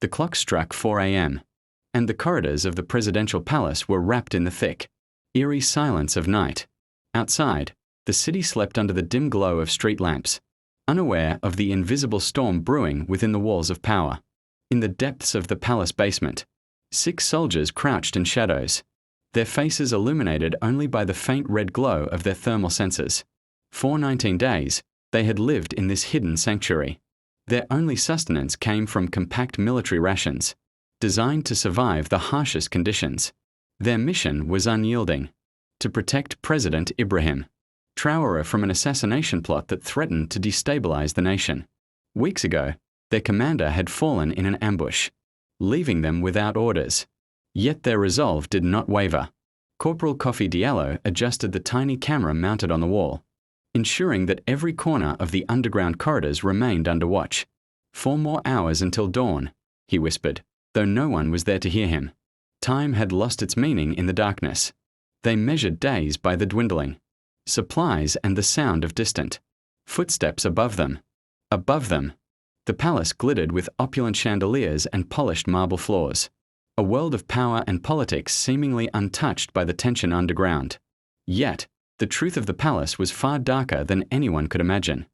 The clock struck 4 a.m., and the corridors of the presidential palace were wrapped in the thick, eerie silence of night. Outside, the city slept under the dim glow of street lamps, unaware of the invisible storm brewing within the walls of power. In the depths of the palace basement, 6 soldiers crouched in shadows, their faces illuminated only by the faint red glow of their thermal sensors. For 19 days, they had lived in this hidden sanctuary. Their only sustenance came from compact military rations, designed to survive the harshest conditions. Their mission was unyielding: to protect President Ibrahim Traoré from an assassination plot that threatened to destabilize the nation. Weeks ago, their commander had fallen in an ambush, leaving them without orders. Yet their resolve did not waver. Corporal Kofi Diallo adjusted the tiny camera mounted on the wall, ensuring that every corner of the underground corridors remained under watch. 4 more hours until dawn, he whispered, though no one was there to hear him. Time had lost its meaning in the darkness. They measured days by the dwindling supplies and the sound of distant footsteps above them. Above them, the palace glittered with opulent chandeliers and polished marble floors, a world of power and politics seemingly untouched by the tension underground. Yet, the truth of the palace was far darker than anyone could imagine.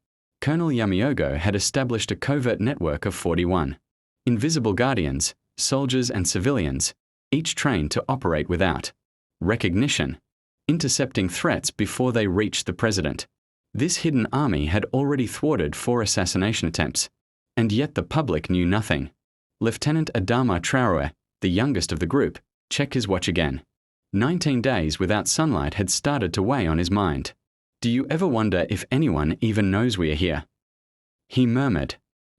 Colonel Yaméogo had established a covert network of 41 invisible guardians, soldiers and civilians, each trained to operate without recognition, intercepting threats before they reached the president. This hidden army had already thwarted 4 assassination attempts, and yet the public knew nothing. Lieutenant Adama Traoré, the youngest of the group, checked his watch again. 19 days without sunlight had started to weigh on his mind. "Do you ever wonder if anyone even knows we are here?" he murmured.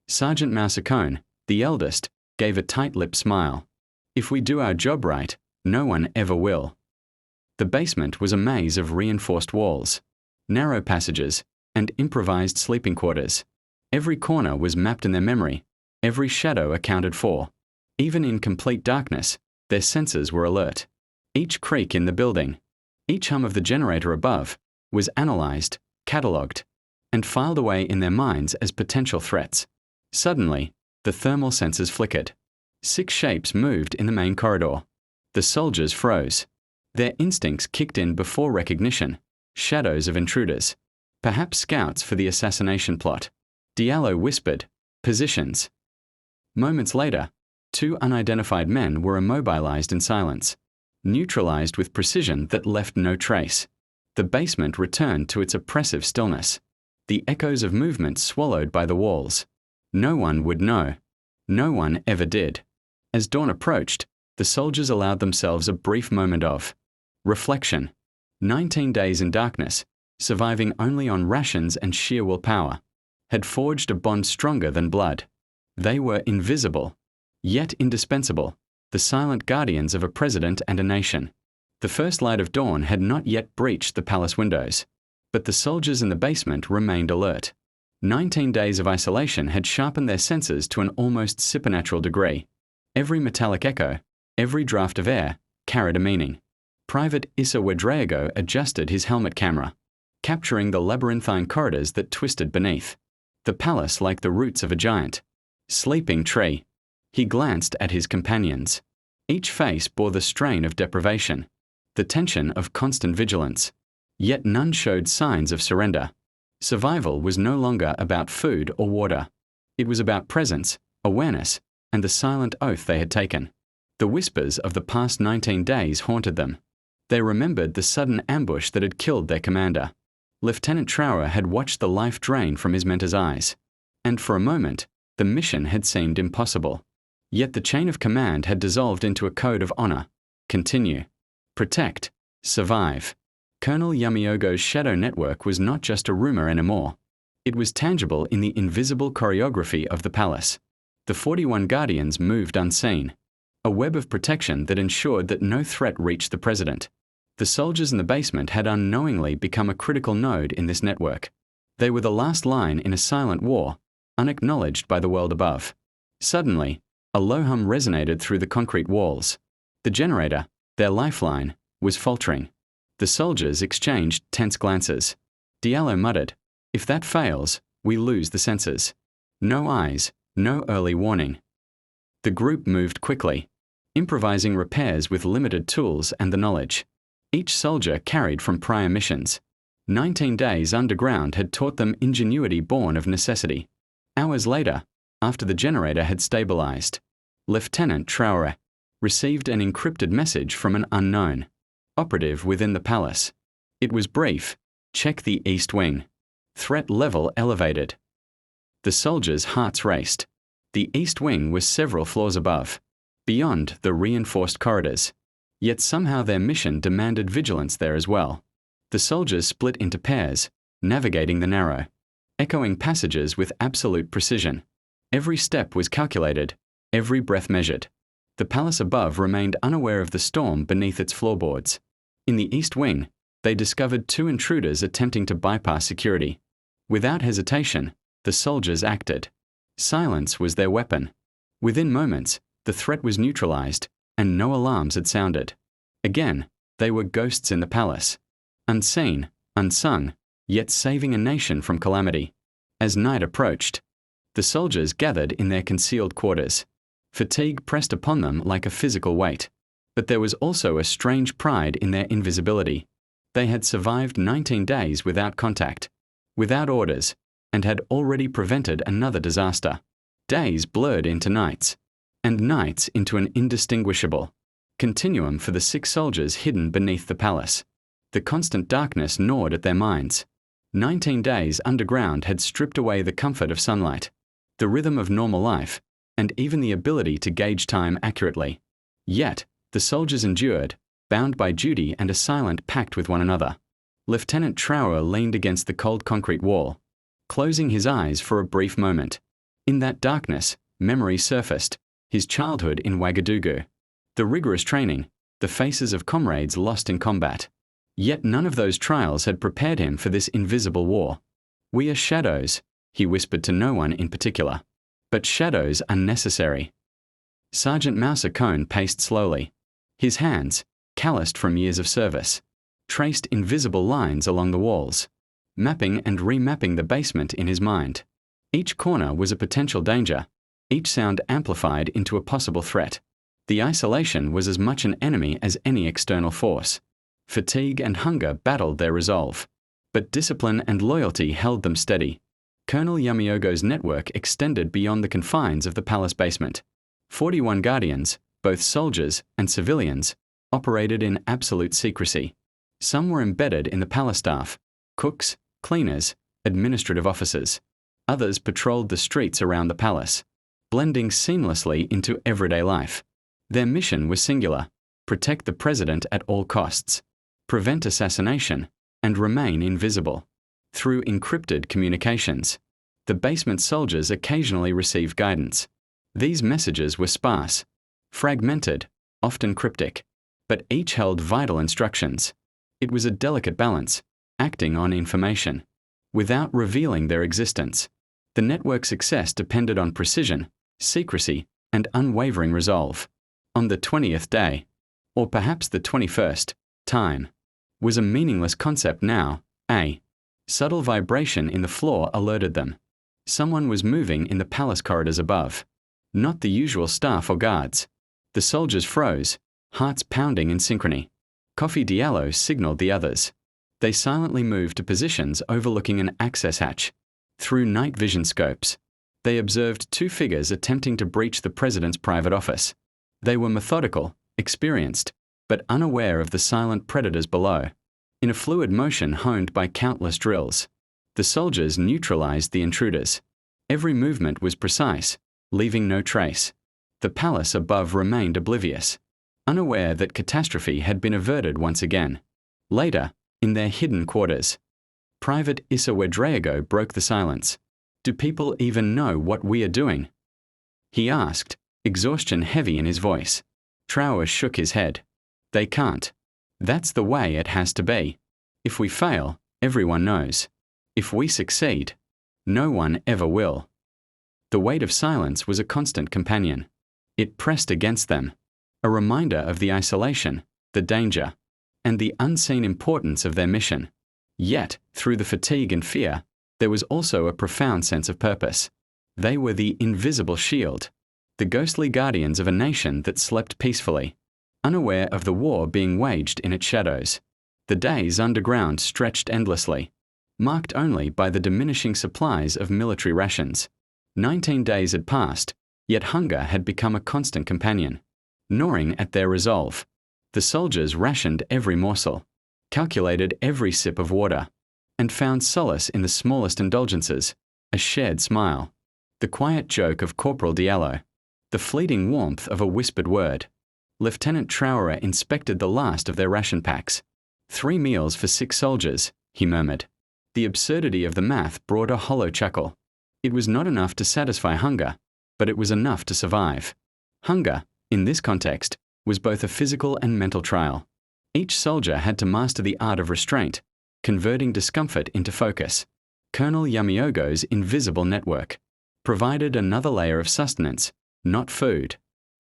Sergeant Mausacone, the eldest, gave a tight-lipped smile. "If we do our job right, no one ever will." The basement was a maze of reinforced walls, narrow passages, and improvised sleeping quarters. Every corner was mapped in their memory, every shadow accounted for. Even in complete darkness, their senses were alert. Each creak in the building, each hum of the generator above, was analyzed, catalogued, and filed away in their minds as potential threats. Suddenly, the thermal sensors flickered. 6 shapes moved in the main corridor. The soldiers froze. Their instincts kicked in before recognition, shadows of intruders, perhaps scouts for the assassination plot. Diallo whispered, "Positions." Moments later, 2 unidentified men were immobilized in silence, neutralized with precision that left no trace. The basement returned to its oppressive stillness, the echoes of movement swallowed by the walls. No one would know. No one ever did. As dawn approached, the soldiers allowed themselves a brief moment of reflection. 19 days in darkness, surviving only on rations and sheer willpower, had forged a bond stronger than blood. They were invisible, yet indispensable, the silent guardians of a president and a nation. The first light of dawn had not yet breached the palace windows, but the soldiers in the basement remained alert. 19 days of isolation had sharpened their senses to an almost supernatural degree. Every metallic echo, every draft of air, carried a meaning. Private Issa Ouedraogo adjusted his helmet camera, capturing the labyrinthine corridors that twisted beneath. The palace like the roots of a giant sleeping tree. He glanced at his companions. Each face bore the strain of deprivation, the tension of constant vigilance. Yet none showed signs of surrender. Survival was no longer about food or water. It was about presence, awareness, and the silent oath they had taken. The whispers of the past 19 days haunted them. They remembered the sudden ambush that had killed their commander. Lieutenant Traoré had watched the life drain from his mentor's eyes, and for a moment, the mission had seemed impossible. Yet the chain of command had dissolved into a code of honor. Continue. Protect. Survive. Colonel Yaméogo's shadow network was not just a rumor anymore. It was tangible in the invisible choreography of the palace. The 41 guardians moved unseen, a web of protection that ensured that no threat reached the president. The soldiers in the basement had unknowingly become a critical node in this network. They were the last line in a silent war, unacknowledged by the world above. Suddenly, a low hum resonated through the concrete walls. The generator, their lifeline, was faltering. The soldiers exchanged tense glances. Diallo muttered, "If that fails, we lose the sensors." No eyes, no early warning. The group moved quickly, improvising repairs with limited tools and the knowledge each soldier carried from prior missions. 19 days underground had taught them ingenuity born of necessity. Hours later, after the generator had stabilized, Lieutenant Traoré received an encrypted message from an unknown operative within the palace. It was brief: check the East Wing. Threat level elevated. The soldiers' hearts raced. The East Wing was several floors above, beyond the reinforced corridors. Yet somehow their mission demanded vigilance there as well. The soldiers split into pairs, navigating the narrow, echoing passages with absolute precision. Every step was calculated, every breath measured. The palace above remained unaware of the storm beneath its floorboards. In the East Wing, they discovered 2 intruders attempting to bypass security. Without hesitation, the soldiers acted. Silence was their weapon. Within moments, the threat was neutralized, and no alarms had sounded. Again, they were ghosts in the palace. Unseen, unsung, yet saving a nation from calamity. As night approached, the soldiers gathered in their concealed quarters. Fatigue pressed upon them like a physical weight. But there was also a strange pride in their invisibility. They had survived 19 days without contact, without orders, and had already prevented another disaster. Days blurred into nights, and nights into an indistinguishable continuum for the 6 soldiers hidden beneath the palace. The constant darkness gnawed at their minds. 19 days underground had stripped away the comfort of sunlight, the rhythm of normal life, and even the ability to gauge time accurately. Yet, the soldiers endured, bound by duty and a silent pact with one another. Lieutenant Traoré leaned against the cold concrete wall, closing his eyes for a brief moment. In that darkness, memory surfaced, his childhood in Ouagadougou, the rigorous training, the faces of comrades lost in combat. Yet none of those trials had prepared him for this invisible war. "We are shadows," he whispered to no one in particular. "But shadows are necessary." Sergeant Moussa Cone paced slowly. His hands, calloused from years of service, traced invisible lines along the walls, mapping and remapping the basement in his mind. Each corner was a potential danger, each sound amplified into a possible threat. The isolation was as much an enemy as any external force. Fatigue and hunger battled their resolve, but discipline and loyalty held them steady. Colonel Yaméogo's network extended beyond the confines of the palace basement. 41 guardians, both soldiers and civilians, operated in absolute secrecy. Some were embedded in the palace staff: cooks, cleaners, administrative officers. Others patrolled the streets around the palace, blending seamlessly into everyday life. Their mission was singular: protect the president at all costs, prevent assassination, and remain invisible. Through encrypted communications, the basement soldiers occasionally received guidance. These messages were sparse, fragmented, often cryptic, but each held vital instructions. It was a delicate balance, acting on information, without revealing their existence. The network's success depended on precision, secrecy, and unwavering resolve. On the 20th day, or perhaps the 21st, time was a meaningless concept now. A subtle vibration in the floor alerted them. Someone was moving in the palace corridors above. Not the usual staff or guards. The soldiers froze, hearts pounding in synchrony. Coffee Diallo signaled the others. They silently moved to positions overlooking an access hatch. Through night vision scopes, they observed 2 figures attempting to breach the president's private office. They were methodical, experienced, but unaware of the silent predators below. In a fluid motion honed by countless drills, the soldiers neutralized the intruders. Every movement was precise, leaving no trace. The palace above remained oblivious, unaware that catastrophe had been averted once again. Later, in their hidden quarters, Private Issa Ouedraogo broke the silence. "Do people even know what we are doing?" he asked, exhaustion heavy in his voice. Traoré shook his head. "They can't. That's the way it has to be. If we fail, everyone knows. If we succeed, no one ever will." The weight of silence was a constant companion. It pressed against them, a reminder of the isolation, the danger, and the unseen importance of their mission. Yet, through the fatigue and fear, there was also a profound sense of purpose. They were the invisible shield, the ghostly guardians of a nation that slept peacefully, unaware of the war being waged in its shadows. The days underground stretched endlessly, marked only by the diminishing supplies of military rations. 19 days had passed, yet hunger had become a constant companion, gnawing at their resolve. The soldiers rationed every morsel, calculated every sip of water, and found solace in the smallest indulgences, a shared smile, the quiet joke of Corporal Diallo, the fleeting warmth of a whispered word. Lieutenant Traoré inspected the last of their ration packs. 3 meals for 6 soldiers, he murmured. The absurdity of the math brought a hollow chuckle. It was not enough to satisfy hunger, but it was enough to survive. Hunger, in this context, was both a physical and mental trial. Each soldier had to master the art of restraint, converting discomfort into focus. Colonel Yaméogo's invisible network provided another layer of sustenance, not food,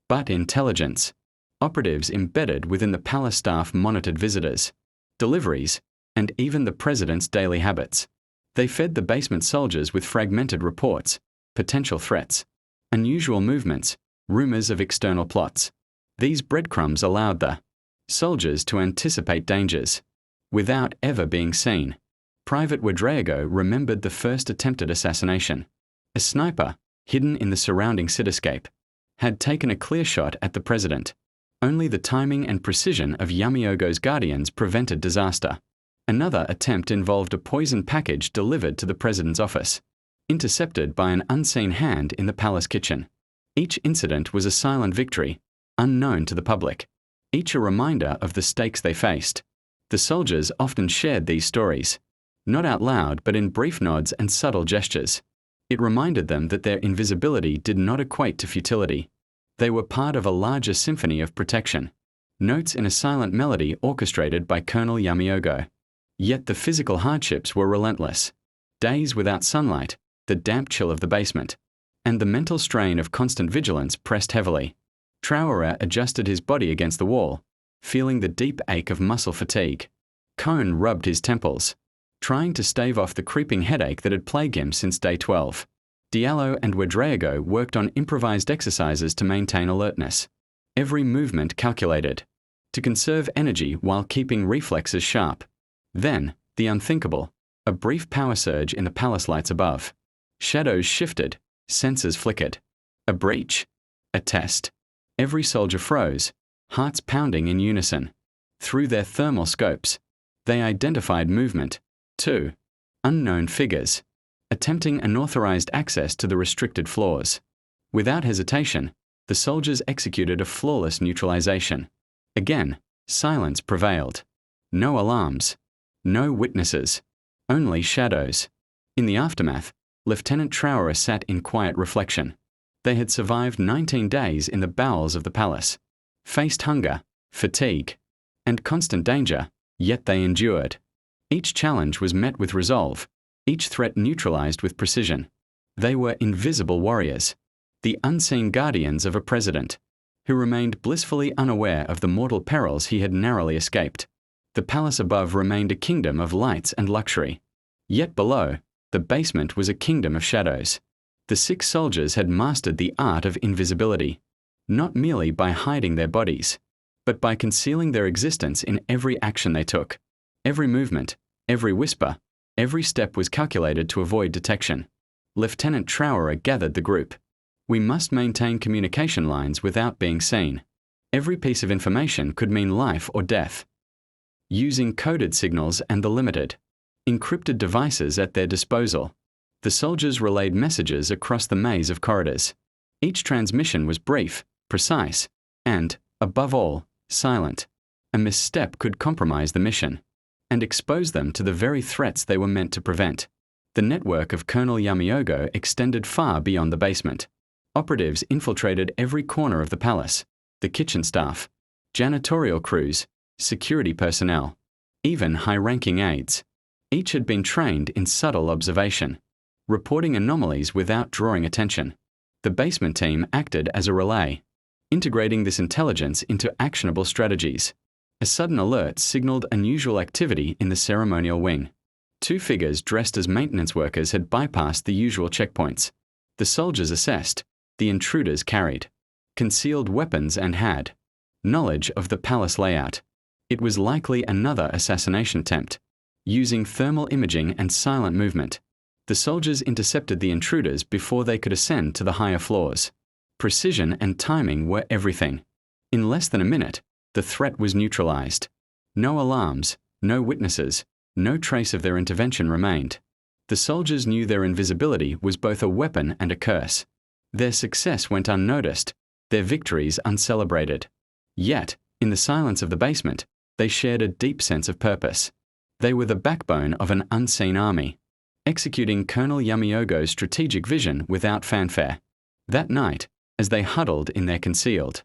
but intelligence. Operatives embedded within the palace staff monitored visitors, deliveries, and even the president's daily habits. They fed the basement soldiers with fragmented reports, potential threats, unusual movements, rumors of external plots. These breadcrumbs allowed the soldiers to anticipate dangers without ever being seen. Private Yaméogo remembered the first attempted assassination. A sniper, hidden in the surrounding cityscape, had taken a clear shot at the president. Only the timing and precision of Yaméogo's guardians prevented disaster. Another attempt involved a poison package delivered to the president's office, intercepted by an unseen hand in the palace kitchen. Each incident was a silent victory, unknown to the public, each a reminder of the stakes they faced. The soldiers often shared these stories, not out loud but in brief nods and subtle gestures. It reminded them that their invisibility did not equate to futility. They were part of a larger symphony of protection, notes in a silent melody orchestrated by Colonel Yaméogo. Yet the physical hardships were relentless. Days without sunlight, the damp chill of the basement, and the mental strain of constant vigilance pressed heavily. Traoré adjusted his body against the wall, feeling the deep ache of muscle fatigue. Cone rubbed his temples, trying to stave off the creeping headache that had plagued him since day 12. Diallo and Yaméogo worked on improvised exercises to maintain alertness, every movement calculated, to conserve energy while keeping reflexes sharp. Then, the unthinkable, a brief power surge in the palace lights above. Shadows shifted, sensors flickered. A breach? A test. Every soldier froze, hearts pounding in unison. Through their thermal scopes, they identified movement. 2. Unknown figures, attempting unauthorized access to the restricted floors. Without hesitation, the soldiers executed a flawless neutralization. Again, silence prevailed. No alarms. No witnesses. Only shadows. In the aftermath, Lieutenant Traoré sat in quiet reflection. They had survived 19 days in the bowels of the palace, faced hunger, fatigue, and constant danger, yet they endured. Each challenge was met with resolve, each threat neutralized with precision. They were invisible warriors, the unseen guardians of a president, who remained blissfully unaware of the mortal perils he had narrowly escaped. The palace above remained a kingdom of lights and luxury. Yet below, the basement was a kingdom of shadows. The 6 soldiers had mastered the art of invisibility, not merely by hiding their bodies, but by concealing their existence in every action they took. Every movement, every whisper, every step was calculated to avoid detection. Lieutenant Traoré gathered the group. We must maintain communication lines without being seen. Every piece of information could mean life or death. Using coded signals and the limited, encrypted devices at their disposal, the soldiers relayed messages across the maze of corridors. Each transmission was brief, precise, and, above all, silent. A misstep could compromise the mission and expose them to the very threats they were meant to prevent. The network of Colonel Yaméogo extended far beyond the basement. Operatives infiltrated every corner of the palace, the kitchen staff, janitorial crews, security personnel, even high-ranking aides. Each had been trained in subtle observation, reporting anomalies without drawing attention. The basement team acted as a relay, integrating this intelligence into actionable strategies. A sudden alert signaled unusual activity in the ceremonial wing. 2 figures dressed as maintenance workers had bypassed the usual checkpoints. The soldiers assessed, The intruders carried concealed weapons and had knowledge of the palace layout. It was likely another assassination attempt, using thermal imaging and silent movement. The soldiers intercepted the intruders before they could ascend to the higher floors. Precision and timing were everything. In less than a minute, the threat was neutralized. No alarms, no witnesses, no trace of their intervention remained. The soldiers knew their invisibility was both a weapon and a curse. Their success went unnoticed, their victories uncelebrated. Yet, in the silence of the basement, they shared a deep sense of purpose. They were the backbone of an unseen army, executing Colonel Yaméogo's strategic vision without fanfare. That night, as they huddled in their concealed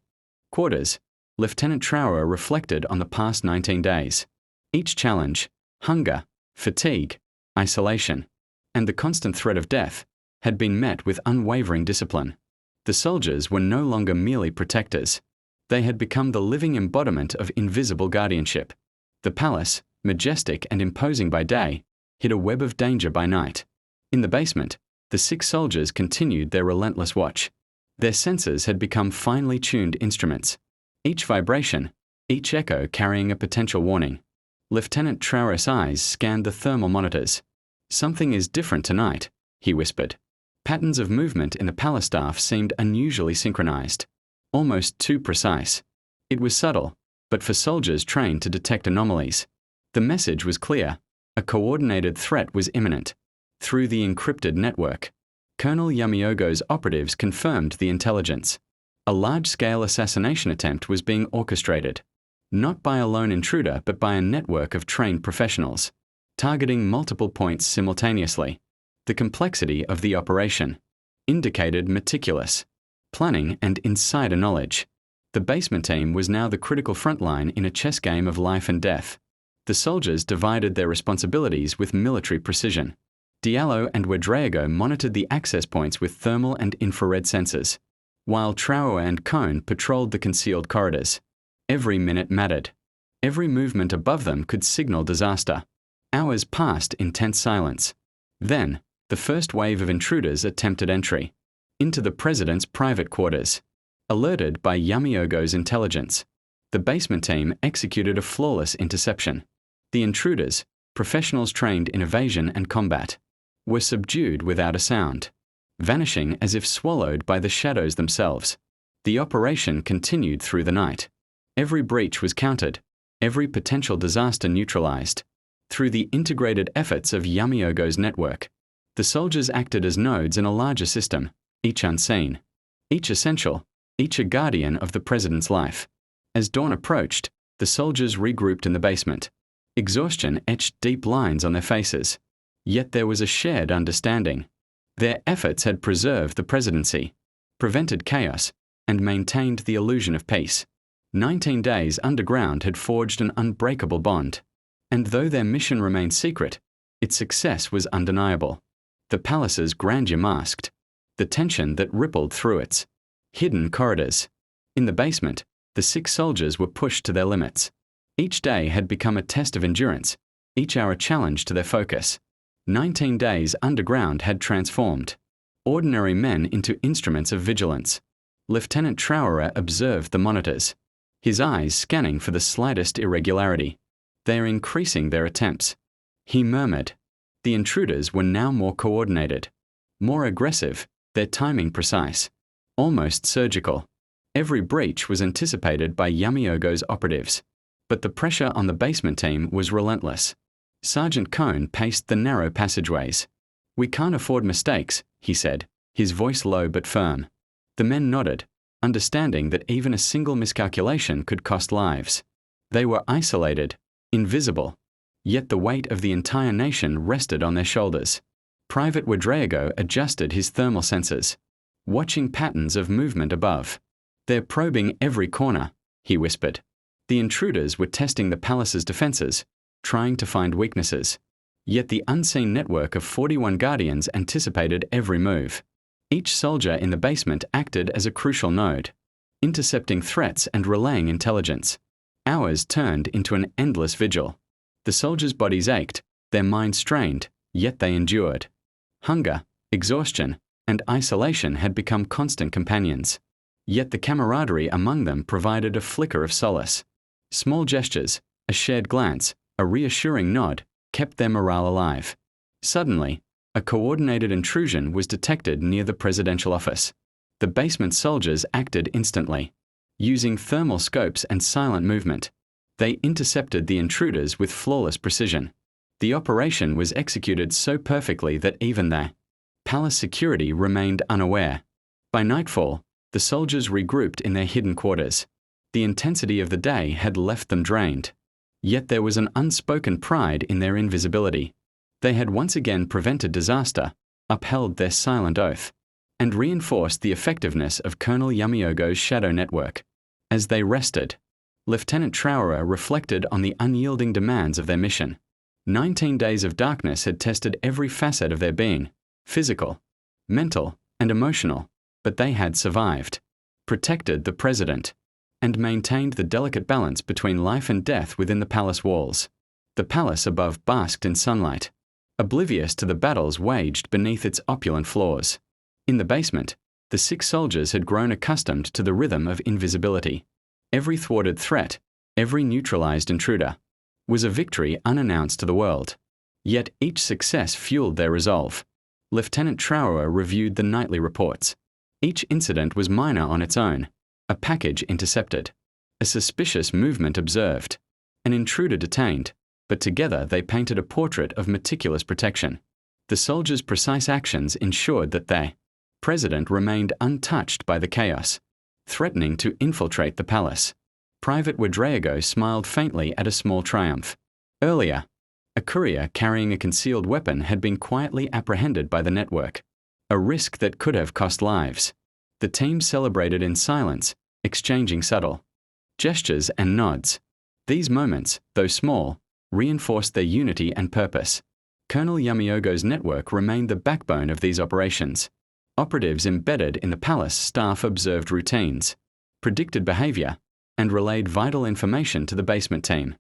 quarters, Lieutenant Traoré reflected on the past 19 days. Each challenge, hunger, fatigue, isolation, and the constant threat of death, had been met with unwavering discipline. The soldiers were no longer merely protectors. They had become the living embodiment of invisible guardianship. The palace, majestic and imposing by day, hid a web of danger by night. In the basement, the 6 soldiers continued their relentless watch. Their senses had become finely tuned instruments, each vibration, each echo carrying a potential warning. Lieutenant Traoré's eyes scanned the thermal monitors. "Something is different tonight," he whispered. Patterns of movement in the palace staff seemed unusually synchronized, almost too precise. It was subtle, but for soldiers trained to detect anomalies. The message was clear. A coordinated threat was imminent. Through the encrypted network, Colonel Yaméogo's operatives confirmed the intelligence. A large-scale assassination attempt was being orchestrated, not by a lone intruder but by a network of trained professionals, targeting multiple points simultaneously. The complexity of the operation indicated meticulous planning and insider knowledge. The basement team was now the critical front line in a chess game of life and death. The soldiers divided their responsibilities with military precision. Diallo and Yaméogo monitored the access points with thermal and infrared sensors, while Traoré and Cone patrolled the concealed corridors. Every minute mattered. Every movement above them could signal disaster. Hours passed in tense silence. Then, the first wave of intruders attempted entry into the president's private quarters. Alerted by Yaméogo's intelligence, the basement team executed a flawless interception. The intruders, professionals trained in evasion and combat, were subdued without a sound, vanishing as if swallowed by the shadows themselves. The operation continued through the night. Every breach was countered, every potential disaster neutralized. Through the integrated efforts of Yaméogo's network, the soldiers acted as nodes in a larger system, each unseen, each essential, each a guardian of the president's life. As dawn approached, the soldiers regrouped in the basement. Exhaustion etched deep lines on their faces. Yet there was a shared understanding. Their efforts had preserved the presidency, prevented chaos, and maintained the illusion of peace. 19 days underground had forged an unbreakable bond. And though their mission remained secret, its success was undeniable. The palace's grandeur masked the tension that rippled through its hidden corridors. In the basement, the 6 soldiers were pushed to their limits. Each day had become a test of endurance, each hour a challenge to their focus. 19 days underground had transformed ordinary men into instruments of vigilance. Lieutenant Traoré observed the monitors, his eyes scanning for the slightest irregularity. "They are increasing their attempts," he murmured. The intruders were now more coordinated, more aggressive, their timing precise, almost surgical. Every breach was anticipated by Yaméogo's operatives. But the pressure on the basement team was relentless. Sergeant Cone paced the narrow passageways. "We can't afford mistakes," he said, his voice low but firm. The men nodded, understanding that even a single miscalculation could cost lives. They were isolated, invisible, yet the weight of the entire nation rested on their shoulders. Private Yaméogo adjusted his thermal sensors, watching patterns of movement above. "They're probing every corner," he whispered. The intruders were testing the palace's defenses, trying to find weaknesses. Yet the unseen network of 41 guardians anticipated every move. Each soldier in the basement acted as a crucial node, intercepting threats and relaying intelligence. Hours turned into an endless vigil. The soldiers' bodies ached, their minds strained, yet they endured. Hunger, exhaustion, and isolation had become constant companions. Yet the camaraderie among them provided a flicker of solace. Small gestures, a shared glance, a reassuring nod, kept their morale alive. Suddenly, a coordinated intrusion was detected near the presidential office. The basement soldiers acted instantly. Using thermal scopes and silent movement, they intercepted the intruders with flawless precision. The operation was executed so perfectly that even the palace security remained unaware. By nightfall, the soldiers regrouped in their hidden quarters. The intensity of the day had left them drained. Yet there was an unspoken pride in their invisibility. They had once again prevented disaster, upheld their silent oath, and reinforced the effectiveness of Colonel Yaméogo's shadow network. As they rested, Lieutenant Traoré reflected on the unyielding demands of their mission. 19 days of darkness had tested every facet of their being, physical, mental, and emotional, but they had survived, protected the president, and maintained the delicate balance between life and death within the palace walls. The palace above basked in sunlight, oblivious to the battles waged beneath its opulent floors. In the basement, the 6 soldiers had grown accustomed to the rhythm of invisibility. Every thwarted threat, every neutralized intruder, was a victory unannounced to the world. Yet each success fueled their resolve. Lieutenant Traoré reviewed the nightly reports. Each incident was minor on its own. A package intercepted, a suspicious movement observed, an intruder detained, but together they painted a portrait of meticulous protection. The soldiers' precise actions ensured that the president remained untouched by the chaos, threatening to infiltrate the palace. Private Yaméogo smiled faintly at a small triumph. Earlier, a courier carrying a concealed weapon had been quietly apprehended by the network, a risk that could have cost lives. The team celebrated in silence, exchanging subtle gestures and nods. These moments, though small, reinforced their unity and purpose. Colonel Yaméogo's network remained the backbone of these operations. Operatives embedded in the palace staff observed routines, predicted behavior, and relayed vital information to the basement team.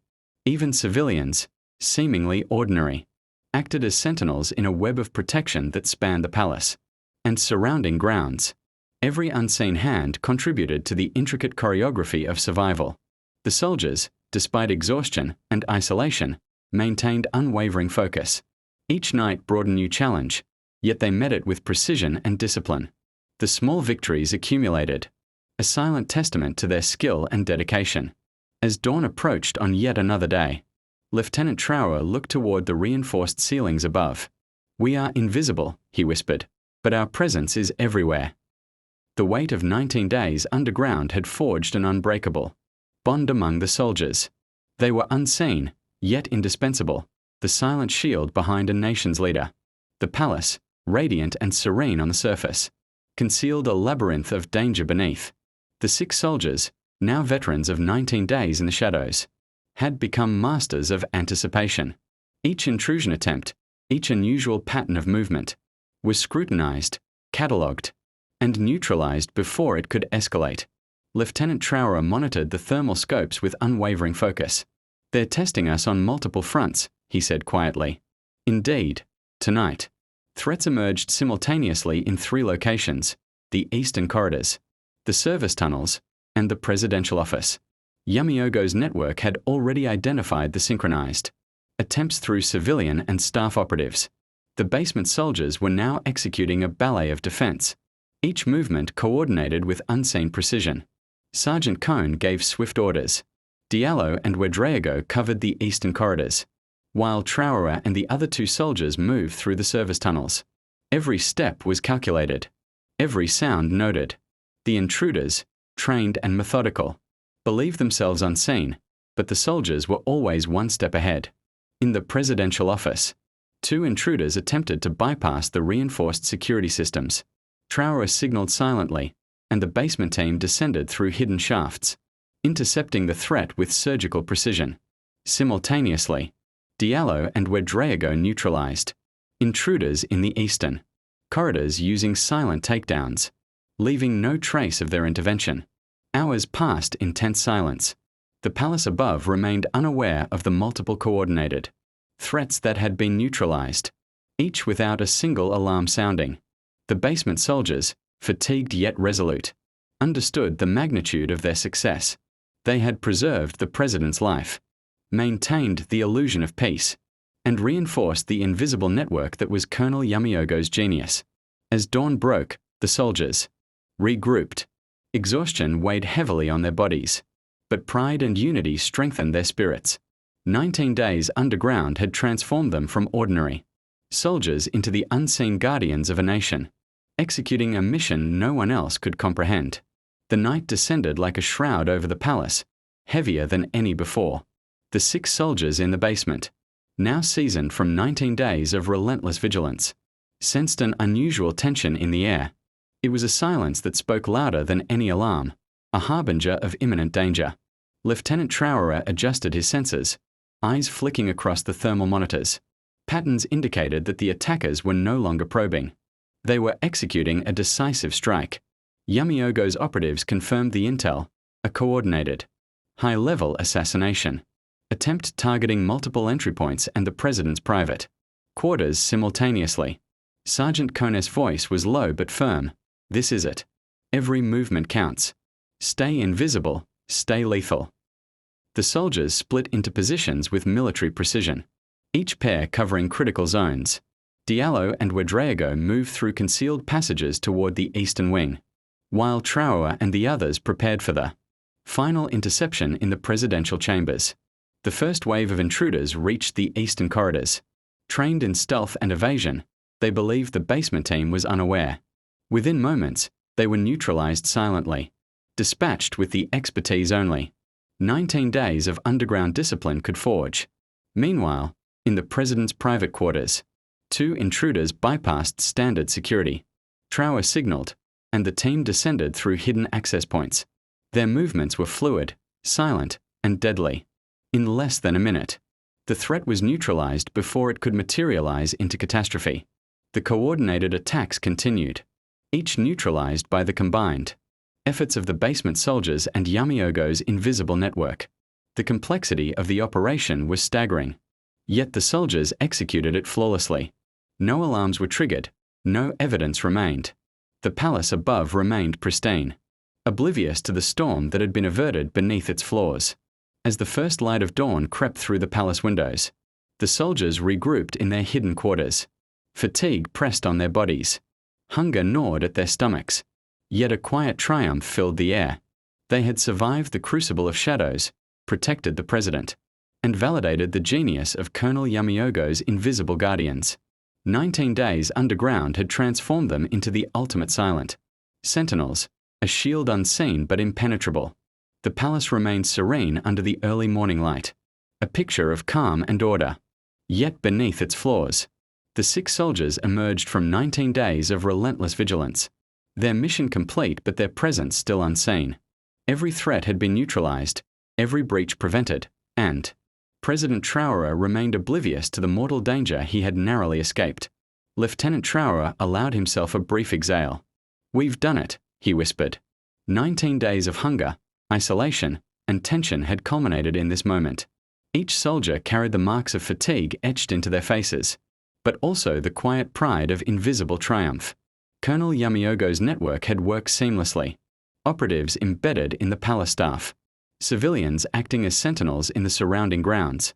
Even civilians, seemingly ordinary, acted as sentinels in a web of protection that spanned the palace and surrounding grounds. Every unseen hand contributed to the intricate choreography of survival. The soldiers, despite exhaustion and isolation, maintained unwavering focus. Each night brought a new challenge, yet they met it with precision and discipline. The small victories accumulated, a silent testament to their skill and dedication. As dawn approached on yet another day, Lieutenant Traoré looked toward the reinforced ceilings above. "We are invisible," he whispered, "but our presence is everywhere." The weight of 19 days underground had forged an unbreakable bond among the soldiers. They were unseen, yet indispensable, the silent shield behind a nation's leader. The palace, radiant and serene on the surface, concealed a labyrinth of danger beneath. The 6 soldiers, now veterans of 19 days in the shadows, had become masters of anticipation. Each intrusion attempt, each unusual pattern of movement, was scrutinized, catalogued, and neutralized before it could escalate. Lieutenant Traoré monitored the thermal scopes with unwavering focus. "They're testing us on multiple fronts," he said quietly. Indeed, tonight, threats emerged simultaneously in 3 locations: the eastern corridors, the service tunnels, and the presidential office. Yaméogo's network had already identified the synchronized attempts through civilian and staff operatives. The basement soldiers were now executing a ballet of defense, each movement coordinated with unseen precision. Sergeant Cone gave swift orders. Diallo and Yaméogo covered the eastern corridors, while Traoré and the other 2 soldiers moved through the service tunnels. Every step was calculated, every sound noted. The intruders, trained and methodical, believed themselves unseen, but the soldiers were always one step ahead. In the presidential office, 2 intruders attempted to bypass the reinforced security systems. Traoré signaled silently, and the basement team descended through hidden shafts, intercepting the threat with surgical precision. Simultaneously, Diallo and Yaméogo neutralized intruders in the eastern corridors using silent takedowns, leaving no trace of their intervention. Hours passed in tense silence. The palace above remained unaware of the multiple coordinated threats that had been neutralized, each without a single alarm sounding. The basement soldiers, fatigued yet resolute, understood the magnitude of their success. They had preserved the president's life, maintained the illusion of peace, and reinforced the invisible network that was Colonel Yaméogo's genius. As dawn broke, the soldiers regrouped. Exhaustion weighed heavily on their bodies, but pride and unity strengthened their spirits. 19 days underground had transformed them from ordinary soldiers into the unseen guardians of a nation, executing a mission no one else could comprehend. The night descended like a shroud over the palace, heavier than any before. The 6 soldiers in the basement, now seasoned from 19 days of relentless vigilance, sensed an unusual tension in the air. It was a silence that spoke louder than any alarm, a harbinger of imminent danger. Lieutenant Traoré adjusted his sensors, eyes flicking across the thermal monitors. Patterns indicated that the attackers were no longer probing. They were executing a decisive strike. Yaméogo's operatives confirmed the intel, a coordinated, high-level assassination attempt targeting multiple entry points and the president's private quarters simultaneously. Sergeant Kone's voice was low but firm. This is it. Every movement counts. Stay invisible, stay lethal. The soldiers split into positions with military precision, each pair covering critical zones. Diallo and Yaméogo moved through concealed passages toward the eastern wing, while Traoré and the others prepared for the final interception in the presidential chambers. The first wave of intruders reached the eastern corridors. Trained in stealth and evasion, they believed the basement team was unaware. Within moments, they were neutralized silently, dispatched with the expertise only 19 days of underground discipline could forge. Meanwhile, in the president's private quarters, 2 intruders bypassed standard security. Traoré signaled, and the team descended through hidden access points. Their movements were fluid, silent, and deadly. In less than a minute, the threat was neutralized before it could materialize into catastrophe. The coordinated attacks continued, each neutralized by the combined efforts of the basement soldiers and Yaméogo's invisible network. The complexity of the operation was staggering, yet the soldiers executed it flawlessly. No alarms were triggered, no evidence remained. The palace above remained pristine, oblivious to the storm that had been averted beneath its floors. As the first light of dawn crept through the palace windows, the soldiers regrouped in their hidden quarters. Fatigue pressed on their bodies. Hunger gnawed at their stomachs. Yet a quiet triumph filled the air. They had survived the crucible of shadows, protected the president, and validated the genius of Colonel Yaméogo's invisible guardians. 19 days underground had transformed them into the ultimate silent sentinels, a shield unseen but impenetrable. The palace remained serene under the early morning light, a picture of calm and order. Yet beneath its flaws, the 6 soldiers emerged from 19 days of relentless vigilance. Their mission complete but their presence still unseen. Every threat had been neutralized, every breach prevented, and President Traoré remained oblivious to the mortal danger he had narrowly escaped. Lieutenant Traoré allowed himself a brief exhale. "We've done it," he whispered. 19 days of hunger, isolation, and tension had culminated in this moment. Each soldier carried the marks of fatigue etched into their faces, but also the quiet pride of invisible triumph. Colonel Yaméogo's network had worked seamlessly. Operatives embedded in the palace staff, civilians acting as sentinels in the surrounding grounds,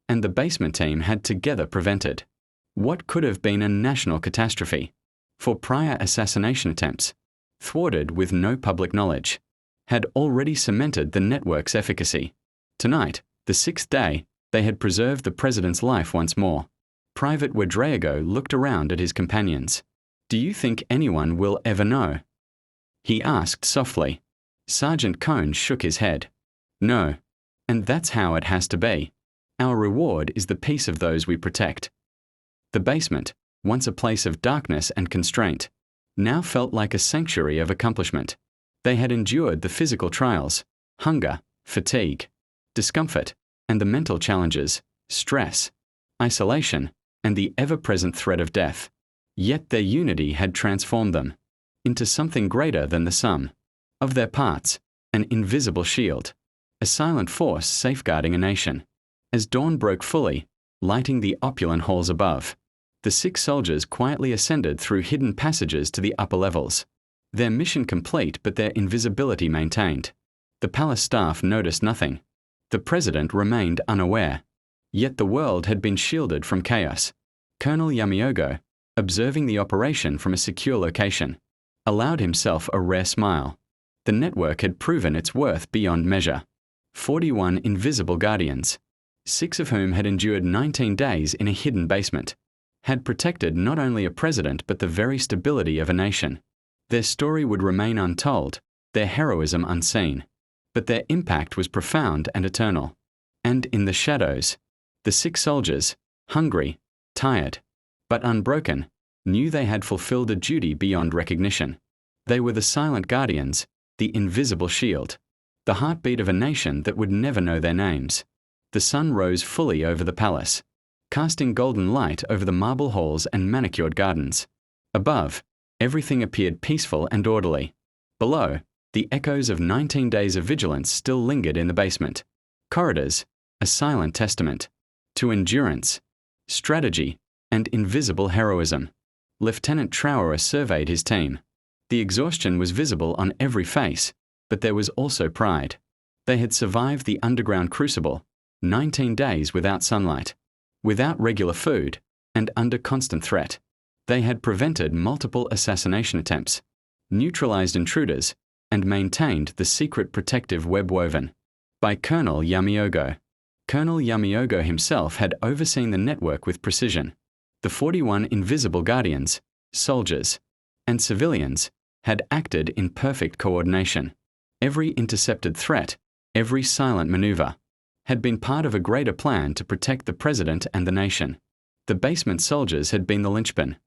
and the basement team had together prevented what could have been a national catastrophe. For prior assassination attempts, thwarted with no public knowledge, had already cemented the network's efficacy. Tonight, the 6th day, they had preserved the president's life once more. Private Yaméogo looked around at his companions. "Do you think anyone will ever know?" he asked softly. Sergeant Cone shook his head. "No. And that's how it has to be. Our reward is the peace of those we protect." The basement, once a place of darkness and constraint, now felt like a sanctuary of accomplishment. They had endured the physical trials, hunger, fatigue, discomfort, and the mental challenges, stress, isolation, and the ever-present threat of death. Yet their unity had transformed them into something greater than the sum of their parts, an invisible shield, a silent force safeguarding a nation. As dawn broke fully, lighting the opulent halls above, The 6 soldiers quietly ascended through hidden passages to the upper levels. Their mission complete, but their invisibility maintained. The palace staff noticed nothing. The president remained unaware. Yet the world had been shielded from chaos. Colonel Yaméogo, observing the operation from a secure location, allowed himself a rare smile. The network had proven its worth beyond measure. 41 invisible guardians, 6 of whom had endured 19 days in a hidden basement, had protected not only a president but the very stability of a nation. Their story would remain untold, their heroism unseen. But their impact was profound and eternal. And in the shadows, the 6 soldiers, hungry, tired, but unbroken, knew they had fulfilled a duty beyond recognition. They were the silent guardians, the invisible shield, the heartbeat of a nation that would never know their names. The sun rose fully over the palace, casting golden light over the marble halls and manicured gardens. Above, everything appeared peaceful and orderly. Below, the echoes of 19 days of vigilance still lingered in the basement. Corridors, a silent testament to endurance, strategy, and invisible heroism. Lieutenant Traoré surveyed his team. The exhaustion was visible on every face, but there was also pride. They had survived the underground crucible, 19 days without sunlight, without regular food, and under constant threat. They had prevented multiple assassination attempts, neutralized intruders, and maintained the secret protective web woven by Colonel Yaméogo. Colonel Yaméogo himself had overseen the network with precision. The 41 invisible guardians, soldiers, and civilians had acted in perfect coordination. Every intercepted threat, every silent maneuver, had been part of a greater plan to protect the president and the nation. The basement soldiers had been the linchpin,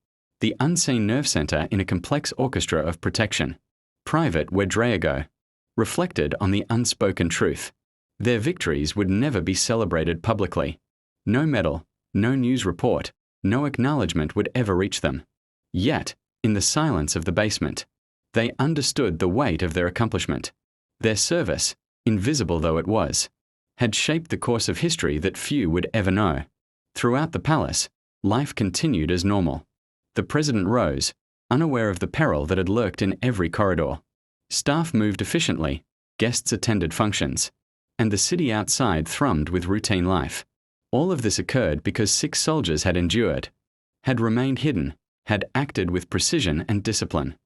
the unseen nerve center in a complex orchestra of protection. Private Yaméogo reflected on the unspoken truth. Their victories would never be celebrated publicly. No medal, no news report, no acknowledgement would ever reach them. Yet, in the silence of the basement, they understood the weight of their accomplishment. Their service, invisible though it was, had shaped the course of history that few would ever know. Throughout the palace, life continued as normal. The president rose, unaware of the peril that had lurked in every corridor. Staff moved efficiently, guests attended functions, and the city outside thrummed with routine life. All of this occurred because 6 soldiers had endured, had remained hidden, had acted with precision and discipline.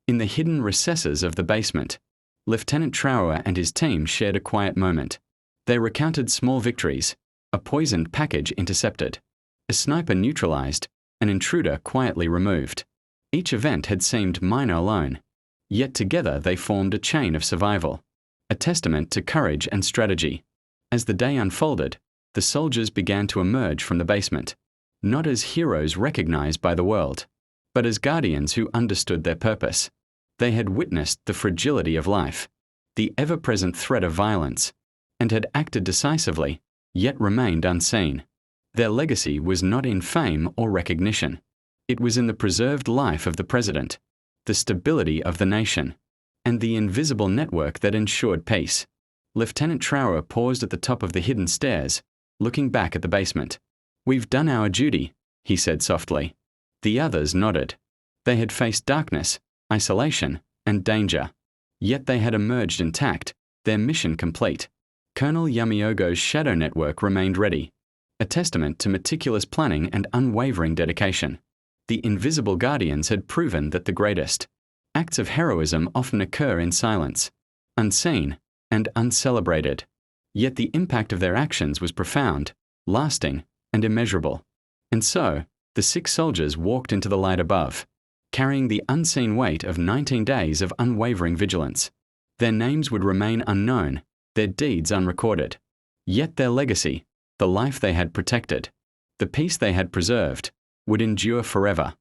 In the hidden recesses of the basement, Lieutenant Traoré and his team shared a quiet moment. They recounted small victories, a poisoned package intercepted, a sniper neutralized, an intruder quietly removed. Each event had seemed minor alone, yet together they formed a chain of survival, a testament to courage and strategy. As the day unfolded, the soldiers began to emerge from the basement, not as heroes recognized by the world, but as guardians who understood their purpose. They had witnessed the fragility of life, the ever-present threat of violence, and had acted decisively, yet remained unseen. Their legacy was not in fame or recognition. It was in the preserved life of the president, the stability of the nation, and the invisible network that ensured peace. Lieutenant Traoré paused at the top of the hidden stairs, looking back at the basement. "We've done our duty," he said softly. The others nodded. They had faced darkness, isolation, and danger. Yet they had emerged intact, their mission complete. Colonel Yaméogo's shadow network remained ready, a testament to meticulous planning and unwavering dedication. The invisible guardians had proven that the greatest acts of heroism often occur in silence, unseen, and uncelebrated. Yet the impact of their actions was profound, lasting, and immeasurable. And so, the 6 soldiers walked into the light above, carrying the unseen weight of 19 days of unwavering vigilance. Their names would remain unknown, their deeds unrecorded. Yet their legacy, the life they had protected, the peace they had preserved, would endure forever.